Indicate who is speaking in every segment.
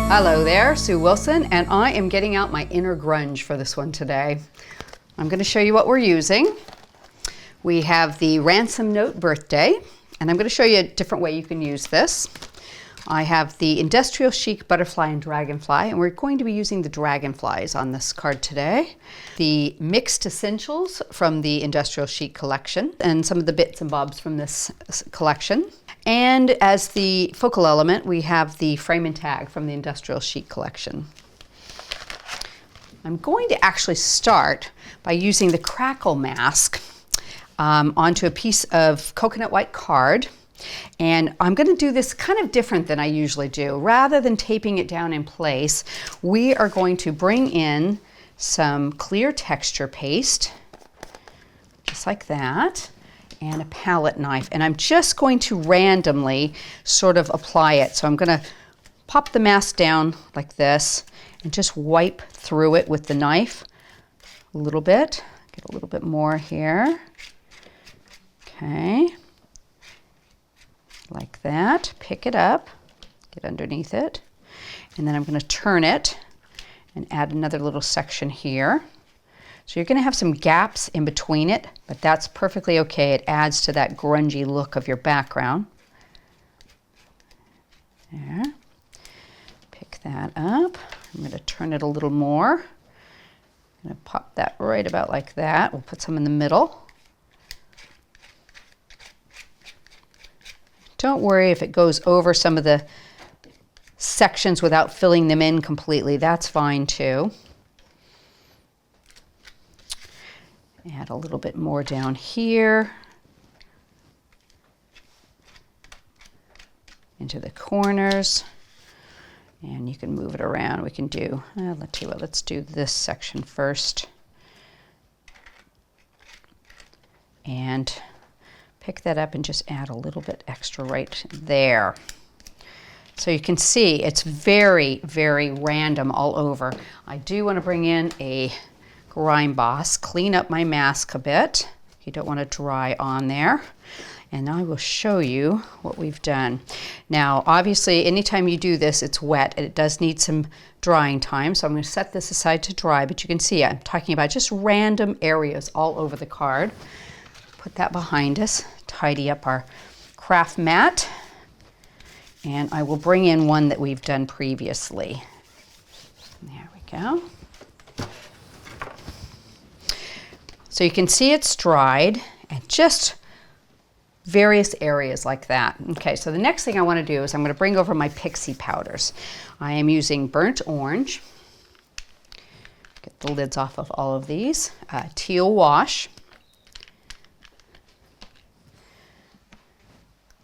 Speaker 1: Hello there, Sue Wilson, and I am getting out my inner grunge for this one today. I'm going to show you what we're using. We have the Ransom Note Birthday, and I'm going to show you a different way you can use this. I have the Industrial Chic Butterfly and Dragonfly, and we're going to be using the Dragonflies on this card today. The Mixed Essentials from the Industrial Chic collection, and some of the bits and bobs from this collection. And as the focal element, we have the Frame and Tag from the Industrial Chic collection. I'm going to actually start by using the Crackle mask onto a piece of coconut white card. And I'm going to do this kind of different than I usually do. Rather than taping it down in place, we are going to bring in some clear texture paste, just like that, and a palette knife. And I'm just going to randomly sort of apply it. So I'm going to pop the mask down like this and just wipe through it with the knife a little bit. Get a little bit more here. Okay. Like that. Pick it up, get underneath it, and then I'm going to turn it and add another little section here. So you're going to have some gaps in between it, but that's perfectly okay. It adds to that grungy look of your background. There. Pick that up. I'm going to turn it a little more. I'm going to pop that right about like that. We'll put some in the middle. Don't worry if it goes over some of the sections without filling them in completely. That's fine too. Add a little bit more down here into the corners, and you can move it around. We can do, let's tell you what, let's do this section first. And pick that up and just add a little bit extra right there. So you can see it's very, very random all over. I do want to bring in a Grime Boss, clean up my mask a bit. You don't want to dry on there. And I will show you what we've done. Now, obviously, anytime you do this, it's wet and it does need some drying time. So I'm going to set this aside to dry, but you can see I'm talking about just random areas all over the card. Put that behind us, tidy up our craft mat, and I will bring in one that we've done previously. There we go. So you can see it's dried and just various areas like that. Okay, so the next thing I want to do is I'm going to bring over my pixie powders. I am using burnt orange. Get the lids off of all of these. Teal wash.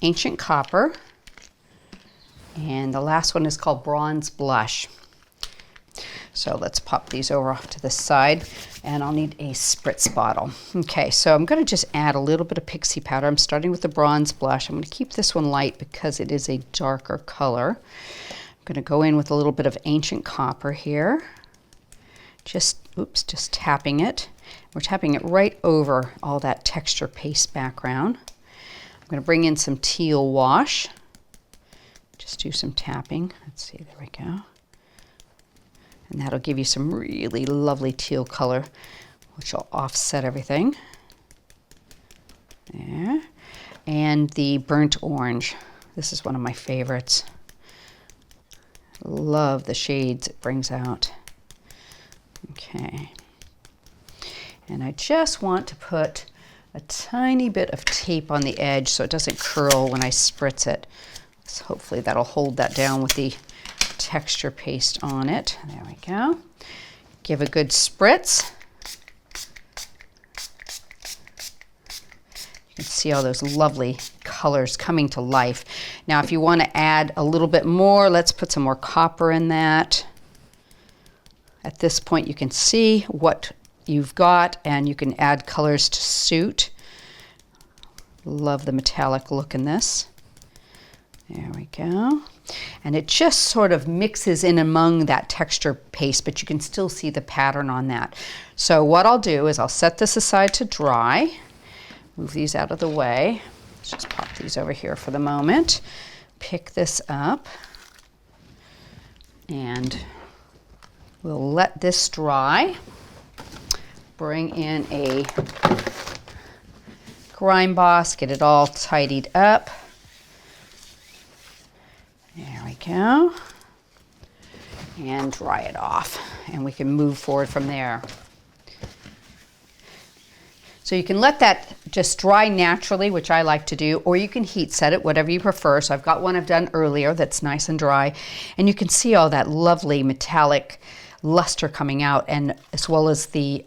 Speaker 1: Ancient copper. And the last one is called bronze blush. So let's pop these over off to the side, and I'll need a spritz bottle. Okay, so I'm going to just add a little bit of pixie powder. I'm starting with the bronze blush. I'm going to keep this one light because it is a darker color. I'm going to go in with a little bit of ancient copper here. Just tapping it. We're tapping it right over all that texture paste background. I'm going to bring in some teal wash. Just do some tapping. Let's see, there we go. And that'll give you some really lovely teal color, which will offset everything. There. And the burnt orange. This is one of my favorites. Love the shades it brings out. Okay. And I just want to put a tiny bit of tape on the edge so it doesn't curl when I spritz it. So hopefully that'll hold that down with the texture paste on it. There we go. Give a good spritz. You can see all those lovely colors coming to life. Now if you want to add a little bit more, let's put some more copper in that. At this point you can see what you've got and you can add colors to suit. Love the metallic look in this. There we go. And it just sort of mixes in among that texture paste, but you can still see the pattern on that. So what I'll do is I'll set this aside to dry, move these out of the way. Let's just pop these over here for the moment. Pick this up And we'll let this dry. Bring in a grime boss, get it all tidied up. There we go. And dry it off. And we can move forward from there. So you can let that just dry naturally, which I like to do, or you can heat set it, whatever you prefer. So I've got one I've done earlier that's nice and dry. And you can see all that lovely metallic luster coming out, and as well as the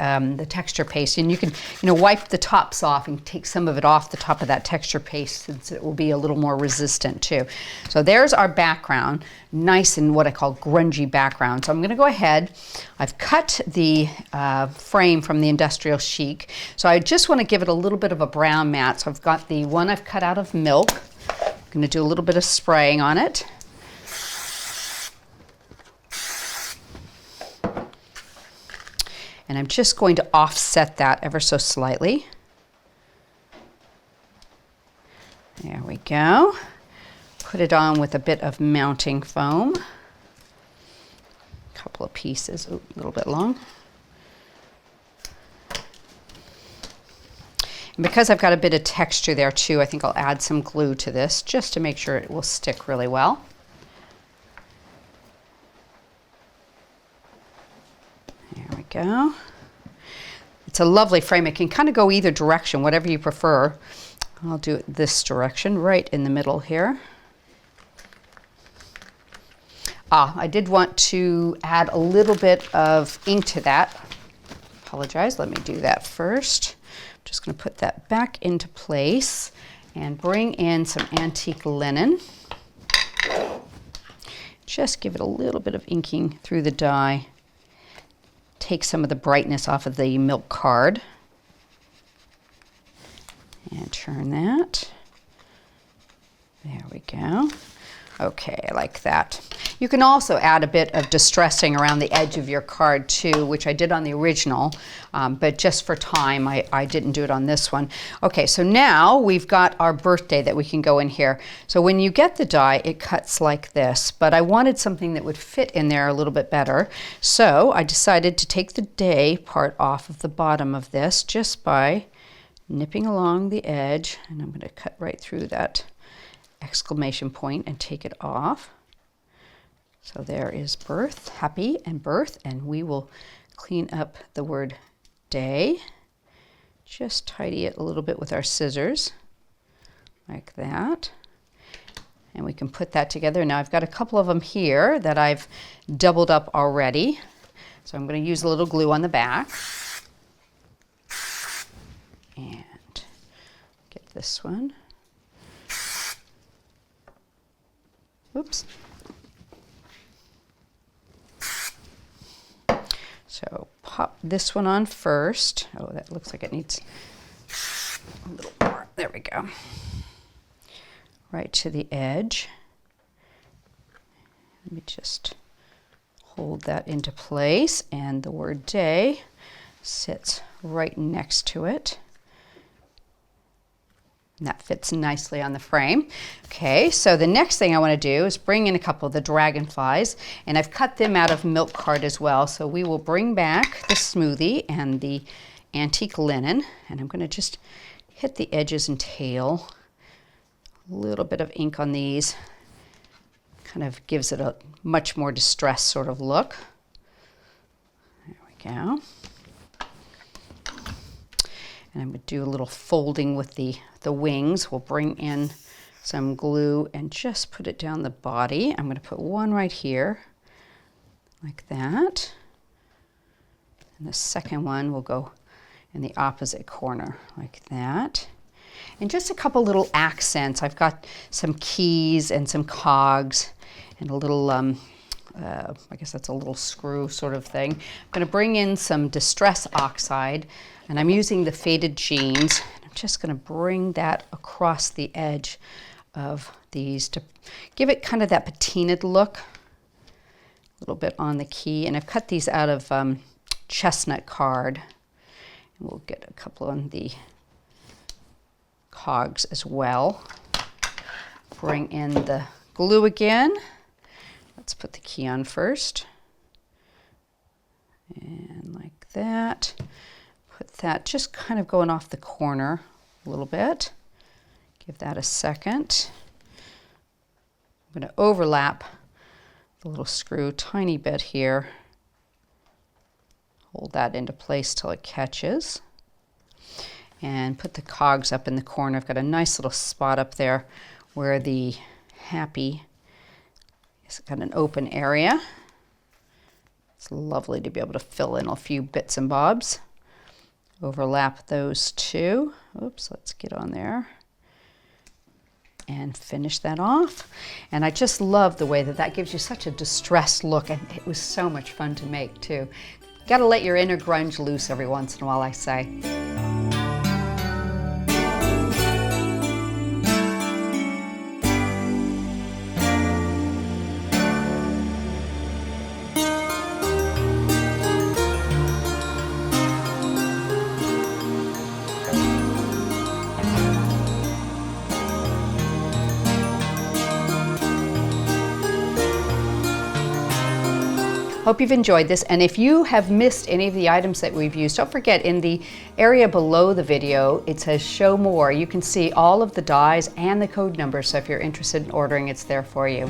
Speaker 1: texture paste. And you can, wipe the tops off and take some of it off the top of that texture paste, since it will be a little more resistant too. So there's our background, nice and what I call grungy background. So I'm going to go ahead. I've cut the frame from the Industrial Chic. So I just want to give it a little bit of a brown matte. So I've got the one I've cut out of milk. I'm going to do a little bit of spraying on it. And I'm just going to offset that ever so slightly. There we go. Put it on with a bit of mounting foam. A couple of pieces, ooh, a little bit long. And because I've got a bit of texture there too, I think I'll add some glue to this just to make sure it will stick really well. There we go. It's a lovely frame. It can kind of go either direction, whatever you prefer. I'll do it this direction, right in the middle here. I did want to add a little bit of ink to that. Apologize, let me do that first. I'm just going to put that back into place and bring in some antique linen. Just give it a little bit of inking through the die. Take some of the brightness off of the milk card. And turn that. There we go. Okay, I like that. You can also add a bit of distressing around the edge of your card too, which I did on the original, but just for time, I didn't do it on this one. Okay, so now we've got our birthday that we can go in here. So when you get the die, it cuts like this, but I wanted something that would fit in there a little bit better. So I decided to take the day part off of the bottom of this just by nipping along the edge, and I'm going to cut right through that exclamation point and take it off. So there is birth, happy and birth, and we will clean up the word day. Just tidy it a little bit with our scissors, like that. And we can put that together. Now I've got a couple of them here that I've doubled up already. So I'm going to use a little glue on the back. And get this one. Oops. So pop this one on first. Oh, that looks like it needs a little more. There we go. Right to the edge. Let me just hold that into place, and the word day sits right next to it. And that fits nicely on the frame. Okay, so the next thing I want to do is bring in a couple of the dragonflies, and I've cut them out of milk card as well. So we will bring back the smoothie and the antique linen, and I'm going to just hit the edges and tail. A little bit of ink on these kind of gives it a much more distressed sort of look. There we go. And I'm going to do a little folding with the wings. We'll bring in some glue and just put it down the body. I'm going to put one right here, like that. And the second one will go in the opposite corner, like that. And just a couple little accents. I've got some keys and some cogs and a little, I guess that's a little screw sort of thing. I'm going to bring in some Distress Oxide, and I'm using the Faded Jeans. I'm just going to bring that across the edge of these to give it kind of that patinaed look. A little bit on the key, and I've cut these out of chestnut card. And we'll get a couple on the cogs as well. Bring in the glue again. Let's put the key on first. And like that. Put that just kind of going off the corner a little bit. Give that a second. I'm going to overlap the little screw tiny bit here. Hold that into place till it catches. And put the cogs up in the corner. I've got a nice little spot up there where the happy has got an open area. It's lovely to be able to fill in a few bits and bobs. Overlap those two. Oops, let's get on there. And finish that off. And I just love the way that that gives you such a distressed look, and it was so much fun to make too. Got to let your inner grunge loose every once in a while, I say. Hope you've enjoyed this, and if you have missed any of the items that we've used, don't forget in the area below the video it says show more. You can see all of the dies and the code numbers, so if you're interested in ordering, it's there for you.